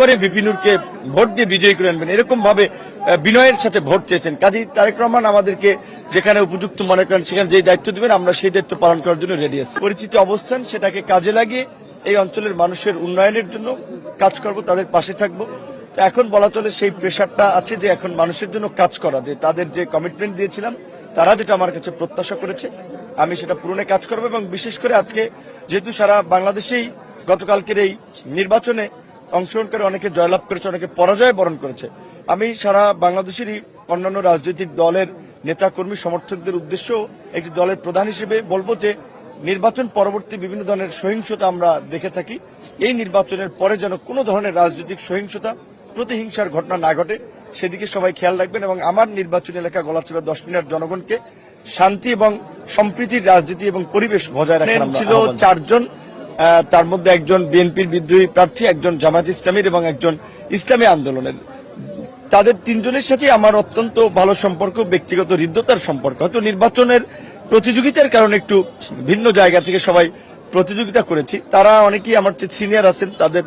করে বিপিনুরকে ভোট দিয়ে বিজয়ী করে আনবেন, এরকম ভাবে বিনয়ের সাথে ভোট চেয়েছেন। কাজী তারেক রহমান আমাদেরকে যেখানে উপযুক্ত মনে করেন সেখানে যে দায়িত্ব দিবেন আমরা সেই দায়িত্ব পালন করার জন্য রেডি আছি। পরিচিত অবস্থান সেটাকে কাজে লাগিয়ে এই অঞ্চলের মানুষের উন্নয়নের জন্য কাজ করব, তাদের পাশে থাকব। তো এখন বলা চলে সেই প্রেশারটা আছে যে এখন মানুষের জন্য কাজ করা, যে তাদের যে কমিটমেন্ট দিয়েছিলাম তারা যেটা আমার কাছে প্রত্যাশা করেছে আমি সেটা পূরণে কাজ করব। এবং বিশেষ করে আজকে যেহেতু সারা বাংলাদেশেই গতকালকের এই নির্বাচনে অংশগ্রহণ করে অনেকে জয়লাভ করেছে, অনেকে পরাজয় বরণ করেছে, আমি সারা বাংলাদেশেরই অন্যান্য রাজনৈতিক দলের নেতা কর্মী সমর্থকদের উদ্দেশ্য একটি দলের প্রধান হিসেবে বলবো যে নির্বাচন পরবর্তী বিভিন্ন ধরনের সহিংসতা আমরা দেখে থাকি, এই নির্বাচনের পরে যেন কোনো ধরনের রাজনৈতিক সহিংসতা প্রতিহিংসার ঘটনা না ঘটে সেদিকে সবাই খেয়াল রাখবেন। এবং আমার নির্বাচনী এলাকা গলাচিপা 10 মিনিট জনগণকে শান্তি এবং সম্প্রীতির রাজনীতি এবং পরিবেশ বজায় রাখা ছিল 4 জন, তার মধ্যে একজন বিএনপির বিদ্রোহী প্রার্থী, একজন জামায়াত ইসলামীর এবং একজন ইসলামী আন্দোলনের। তাদের 3 জনের সাথে আমার অত্যন্ত ভালো সম্পর্ক, ব্যক্তিগত হৃদ্যতার সম্পর্ক। হয়তো নির্বাচনের প্রতিযোগিতার কারণে একটু ভিন্ন জায়গা থেকে সবাই প্রতিযোগিতা করেছি, তারা অনেকেই আমার চেয়ে সিনিয়র আছেন, তাদের